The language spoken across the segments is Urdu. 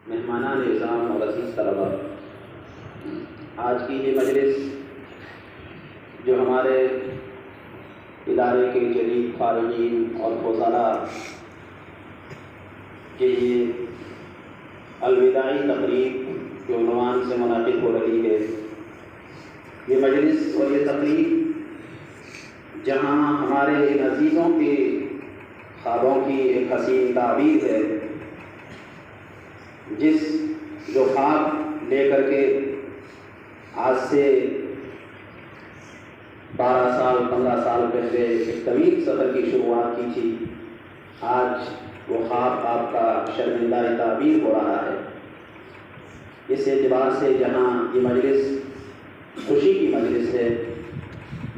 مہمانان نظام اور عزیز طلباء، آج کی یہ مجلس جو ہمارے ادارے کے جدید خارجین اور فضلاء کے لیے الوداعی تقریب کے عنوان سے منعقد ہو رہی ہے، یہ مجلس اور یہ تقریب جہاں ہمارے ان عزیزوں کے خوابوں کی ایک حسین تعبیر ہے، جو خواب لے کر کے آج سے 12 سال 15 سال پہلے ایک طویل سفر کی شروعات کی تھی، آج وہ خواب آپ کا شرمندہ تعبیر ہو رہا ہے۔ اس اعتبار سے جہاں یہ مجلس خوشی کی مجلس ہے،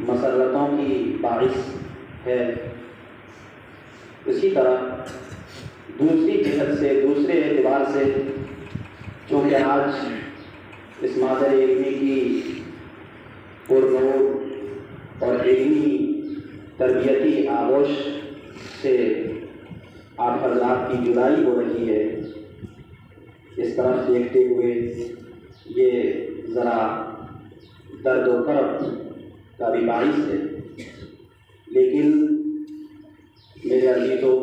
مسرتوں کی باعث ہے، اسی طرح دوسری جہت سے دوسرے اعتبار سے چونکہ آج اس مادر علمی کی پرنور اور علمی تربیتی آغوش سے آپ حضرات کی جدائی ہو رہی ہے، اس طرف دیکھتے ہوئے یہ ذرا درد و کرب کا بھی باعث ہے، لیکن میرے عزیزوں،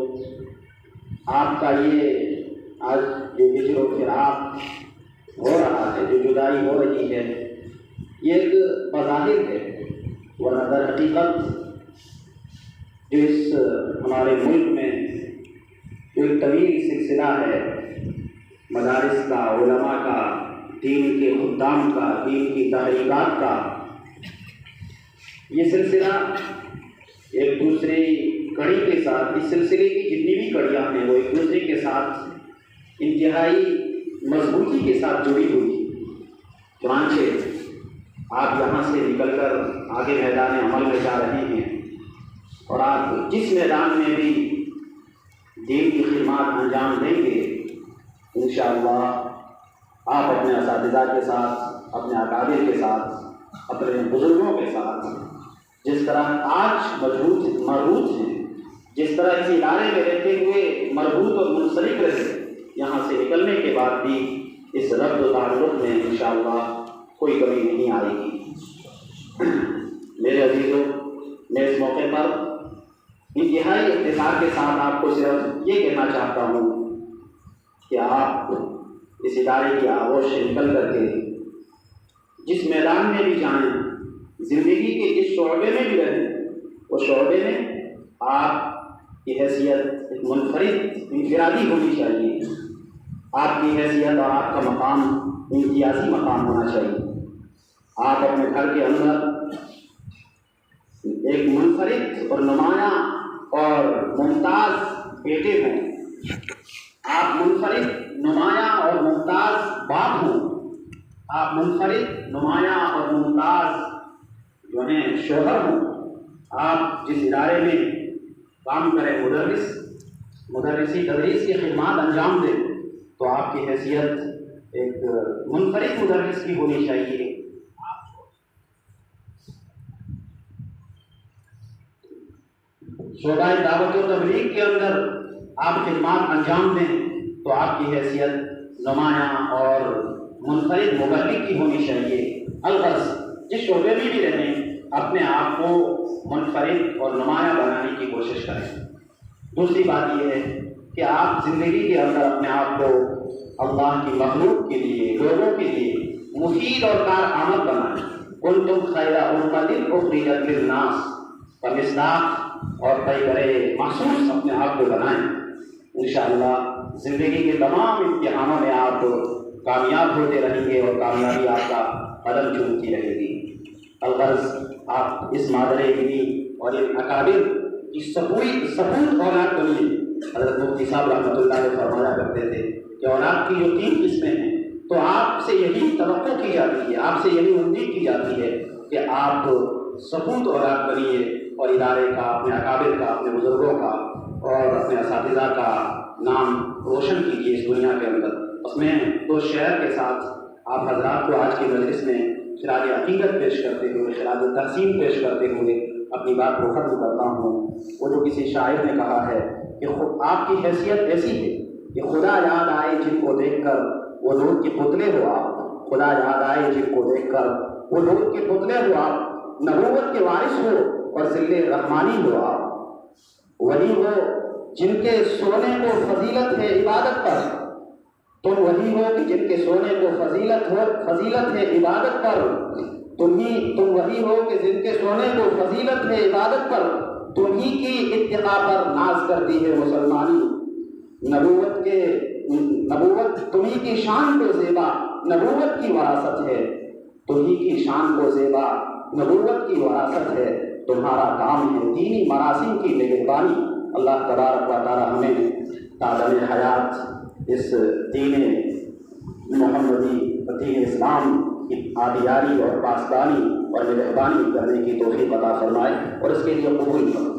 آپ کا یہ آج جو ہجر و فراق ہو رہا ہے، جو جدائی ہو رہی ہے، یہ ایک بظاہر ہے، ورنہ در حقیقت جو اس ہمارے ملک میں جو ایک طویل سلسلہ ہے مدارس کا، علماء کا، دین کے خدام کا، دین کی تحریکات کا، یہ سلسلہ ایک دوسرے کڑی کے ساتھ، اس سلسلے کی جتنی بھی کڑیاں ہیں وہ ایک دوسرے کے ساتھ انتہائی مضبوطی کے ساتھ جڑی ہوئی۔ چنانچہ آپ یہاں سے نکل کر آگے میدان عمل میں جا رہے ہیں، اور آپ جس میدان میں بھی دین کی خدمات انجام دیں گے، انشاءاللہ آپ اپنے اساتذہ کے ساتھ، اپنے اکابر کے ساتھ، اپنے بزرگوں کے ساتھ جس طرح آج مربوط ہیں، جس طرح اس ادارے میں رہتے ہوئے مربوط اور منسلک رہے، یہاں سے نکلنے کے بعد بھی اس ربط و تعلق میں انشاءاللہ کوئی کمی نہیں آئے گی۔ میرے عزیزوں، میں اس موقع پر انتہائی افتخار کے ساتھ آپ کو صرف یہ کہنا چاہتا ہوں کہ آپ اس ادارے کی آغوش سے نکل کر کے جس میدان میں بھی جائیں، زندگی کے جس شعبے میں بھی رہیں، اس شعبے میں آپ کی حیثیت ایک منفرد انفرادی ہونی چاہیے، آپ کی حیثیت اور آپ کا مقام امتیازی مقام ہونا چاہیے۔ آپ اپنے گھر کے اندر ایک منفرد اور نمایاں اور ممتاز بیٹے ہوں، آپ منفرد نمایاں اور ممتاز باپ ہوں، آپ منفرد نمایاں اور ممتاز جو ہیں شوہر ہوں، آپ جس ادارے میں کام کریں، مدرسی تدریس کی خدمات انجام دیں، تو آپ کی حیثیت ایک منفرد مدرس کی ہونی چاہیے۔ شعبہ دعوت و تبلیغ کے اندر آپ خدمات انجام دیں تو آپ کی حیثیت نمایاں اور منفرد مبلغ کی ہونی چاہیے۔ الغرض جس شعبے میں بھی رہیں، اپنے آپ کو منفرد اور نمایاں بنانے کی کوشش کریں۔ دوسری بات یہ ہے کہ آپ زندگی کے اندر اپنے آپ کو اللہ کی مخلوق کے لیے، لوگوں کے لیے مفید اور کارآمد بنائیں۔ کنتم خیر امۃ اخرجت للناس کا مصداق اور پیغمبر محسوس اپنے آپ کو بنائیں۔ انشاءاللہ زندگی کے تمام امتحانوں میں آپ کامیاب ہوتے رہیں گے اور کامیابی آپ کا قدم چومتی رہے گی۔ الغرض آپ اس مادر علمی اور ان اکابر کی سپوت اولاد بنیے۔ حضرت مفتی صاحب رحمۃ اللہ علیہ فرمایا کرتے تھے کہ اولاد کی جو 3 قسمیں ہیں، تو آپ سے یہی توقع کی جاتی ہے، آپ سے یہی امید کی جاتی ہے کہ آپ سپوت اولاد بنیے اور ادارے کا، اپنے اکابر کا، اپنے بزرگوں کا اور اپنے اساتذہ کا نام روشن کیجیے اس دنیا کے اندر۔ اس میں 2 شعر کے ساتھ آپ حضرات کو آج کی مجلس میں خراج عقیدت پیش کرتے ہوئے، خراج تحسین پیش کرتے ہوئے اپنی بات کو ختم کرتا ہوں۔ وہ جو کسی شاعر نے کہا ہے کہ آپ کی حیثیت ایسی ہے کہ خدا یاد آئے جن کو دیکھ کر وہ دودھ کے پتلے ہو آپ، خدا یاد آئے جن کو دیکھ کر وہ دودھ کے پتلے ہو آپ، نبوت کے وارث ہو اور ذل رحمانی ہو آپ، وہی ہو جن کے سونے کو فضیلت ہے عبادت پر، تم وہی ہو کہ جن کے سونے کو فضیلت ہے عبادت پر، تم وہی ہو کہ جن کے سونے کو فضیلت ہے عبادت پر، تمہیں کی اتقاء پر ناز کرتی ہے مسلمانی، نبوت تمہیں کی شان کو زیبا نبوت کی وراثت ہے، تمہیں کی شان کو زیبا نبوت کی وراثت ہے، تمہارا کام ہے دینی مراسم کی نگہبانی۔ اللہ تبارک و تعالی ہمیں تادم حیات اس دین محمدی دین اسلام کی آبیاری اور پاسبانی اور نگہبانی کرنے کی توفیق عطا فرمائے اور اس کے لیے قبول فرمائے۔